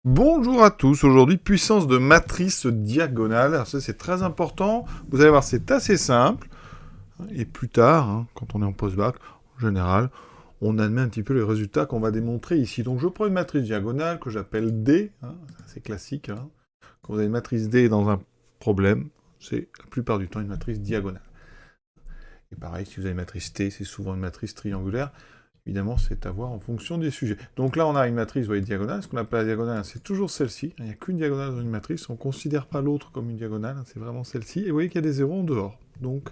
Bonjour à tous, aujourd'hui puissance de matrice diagonale. Alors ça c'est très important, vous allez voir c'est assez simple. Et plus tard, quand on est en post-bac, en général, on admet un petit peu les résultats qu'on va démontrer ici. Donc je prends une matrice diagonale que j'appelle D, c'est classique. Quand vous avez une matrice D dans un problème, c'est la plupart du temps une matrice diagonale. Et pareil, si vous avez une matrice T, c'est souvent une matrice triangulaire. Évidemment, c'est à voir en fonction des sujets. Donc là, on a une matrice, vous voyez, diagonale. Ce qu'on appelle la diagonale, c'est toujours celle-ci. Il n'y a qu'une diagonale dans une matrice. On ne considère pas l'autre comme une diagonale. C'est vraiment celle-ci. Et vous voyez qu'il y a des zéros en dehors. Donc,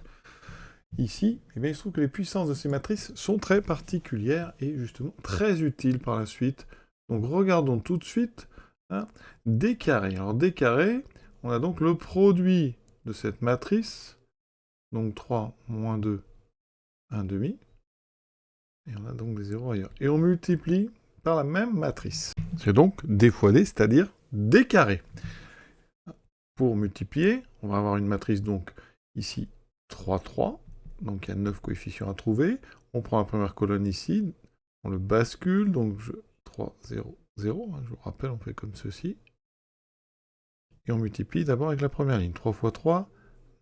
ici, eh bien, il se trouve que les puissances de ces matrices sont très particulières et justement très utiles par la suite. Donc, regardons tout de suite D carré. Alors, D carré, on a donc le produit de cette matrice. Donc, 3 moins 2, 1 demi. Et on a donc des zéros ailleurs. Et on multiplie par la même matrice. C'est donc D fois D, c'est-à-dire D carré. Pour multiplier, on va avoir une matrice donc ici 3, 3. Donc il y a 9 coefficients à trouver. On prend la première colonne ici, on le bascule, donc 3, 0, 0. Je vous rappelle, on fait comme ceci. Et on multiplie d'abord avec la première ligne. 3 fois 3,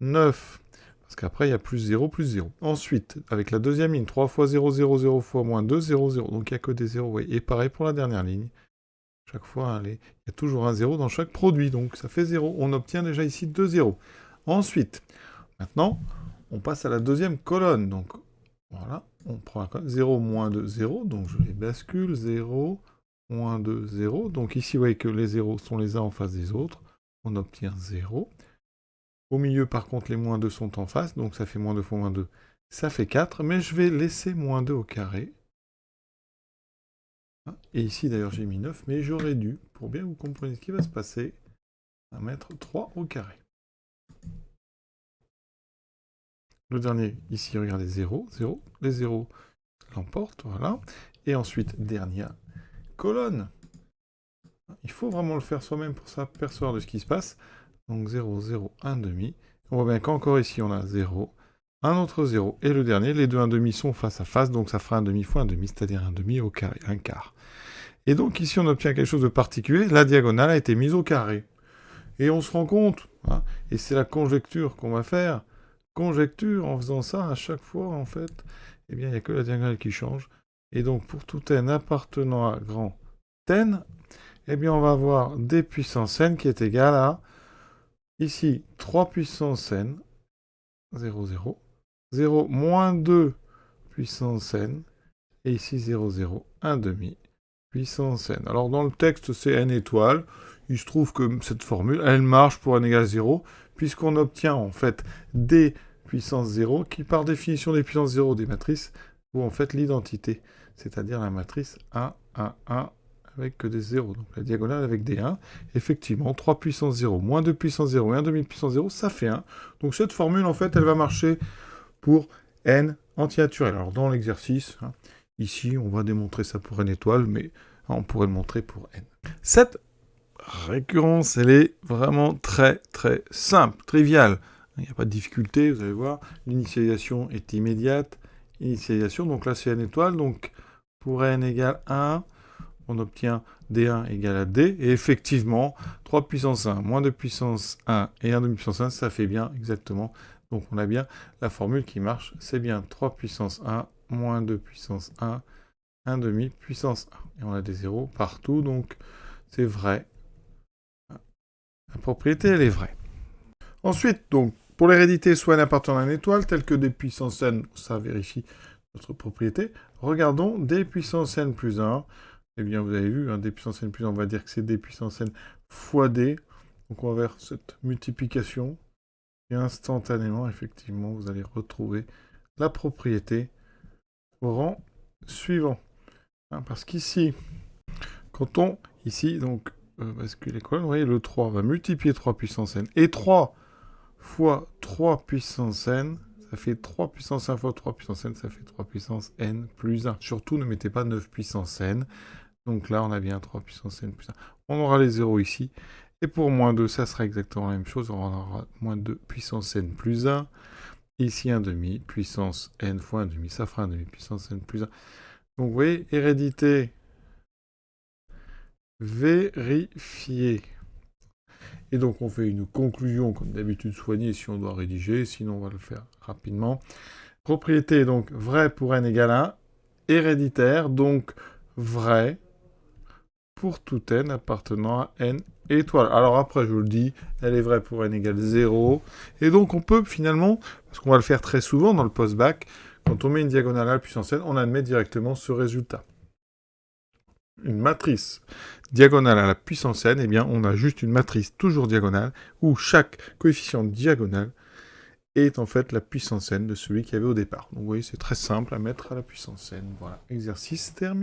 9. Parce qu'après, il y a plus 0, plus 0. Ensuite, avec la deuxième ligne, 3 fois 0, 0, 0 fois moins 2, 0, 0. Donc il n'y a que des 0. Oui. Et pareil pour la dernière ligne. Chaque fois, il y a toujours un 0 dans chaque produit. Donc ça fait 0. On obtient déjà ici 2 0. Ensuite, maintenant, on passe à la deuxième colonne. Donc voilà, on prend la colonne 0, moins 2, 0. Donc je les bascule. 0, moins 2, 0. Donc ici, vous voyez que les 0 sont les uns en face des autres. On obtient 0. Au milieu, par contre, les moins 2 sont en face, donc ça fait moins 2 fois moins 2, ça fait 4, mais je vais laisser moins 2 au carré. Et ici, d'ailleurs, j'ai mis 9, mais j'aurais dû, pour bien vous compreniez ce qui va se passer, mettre 3 au carré. Le dernier, ici, regardez, 0, 0. Les 0 l'emportent, voilà. Et ensuite, dernière colonne. Il faut vraiment le faire soi-même pour s'apercevoir de ce qui se passe. Donc 0, 0, 1 demi. On voit bien qu'encore ici, on a 0, un autre 0, et le dernier, les deux 1 demi sont face à face, donc ça fera 1 demi fois 1 demi, c'est-à-dire 1 demi au carré, un quart. Et donc ici, on obtient quelque chose de particulier, la diagonale a été mise au carré. Et on se rend compte, et c'est la conjecture qu'on va faire, conjecture, en faisant ça, à chaque fois, en fait, eh bien, il n'y a que la diagonale qui change. Et donc, pour tout n appartenant à grand n, eh bien, on va avoir d puissance n qui est égal à, ici, 3 puissance n, 0, 0, 0, moins 2 puissance n, et ici 0, 0, 1 demi puissance n. Alors dans le texte c'est n étoiles, il se trouve que cette formule, elle marche pour n égale 0, puisqu'on obtient en fait d puissance 0, qui par définition des puissances 0 des matrices, ou en fait l'identité, c'est-à-dire la matrice 1, 1, 1, avec que des 0, donc la diagonale avec des 1. Effectivement, 3 puissance 0, moins 2 puissance 0 et 1 demi puissance 0, ça fait 1. Donc cette formule, en fait, elle va marcher pour n anti-naturel. Alors dans l'exercice, ici, on va démontrer ça pour n étoile, mais on pourrait le montrer pour n. Cette récurrence, elle est vraiment très très simple, triviale. Il n'y a pas de difficulté, vous allez voir. L'initialisation est immédiate. Initialisation, donc là c'est n étoile, donc pour n égale 1, on obtient d1 égale à d, et effectivement, 3 puissance 1, moins 2 puissance 1 et 1 demi puissance 1, ça fait bien exactement. Donc on a bien la formule qui marche, c'est bien 3 puissance 1, moins 2 puissance 1, 1 demi puissance 1. Et on a des zéros partout, donc c'est vrai. La propriété, elle est vraie. Ensuite, donc, pour l'hérédité, soit n appartenant à une étoile, telle que d puissance n, ça vérifie notre propriété. Regardons d puissance n plus 1. Eh bien, vous avez vu, d puissance n plus 1, on va dire que c'est d puissance n fois d. Donc, on va vers cette multiplication. Et instantanément, effectivement, vous allez retrouver la propriété au rang suivant. Parce qu'ici, quand on, ici, donc, bascule les colonnes, vous voyez, le 3 va multiplier 3 puissance n. Et 3 fois 3 puissance n, ça fait 3 puissance 1 fois 3 puissance n, ça fait 3 puissance n plus 1. Surtout, ne mettez pas 9 puissance n. Donc là, on a bien 3 puissance n plus 1. On aura les 0 ici. Et pour moins 2, ça sera exactement la même chose. On aura moins 2 puissance n plus 1. Ici, 1 demi, puissance n fois 1 demi. Ça fera 1 demi, puissance n plus 1. Donc vous voyez, hérédité vérifier. Et donc, on fait une conclusion, comme d'habitude, soignée si on doit rédiger, sinon on va le faire rapidement. Propriété, donc, vrai pour n égale 1, héréditaire, donc, vrai pour tout n appartenant à n étoiles. Alors après, je vous le dis, elle est vraie pour n égale 0. Et donc, on peut finalement, parce qu'on va le faire très souvent dans le post-bac, quand on met une diagonale à la puissance n, on admet directement ce résultat. Une matrice diagonale à la puissance n, eh bien, on a juste une matrice toujours diagonale, où chaque coefficient diagonal est en fait la puissance n de celui qu'il y avait au départ. Donc vous voyez, c'est très simple à mettre à la puissance n. Voilà, exercice terminé.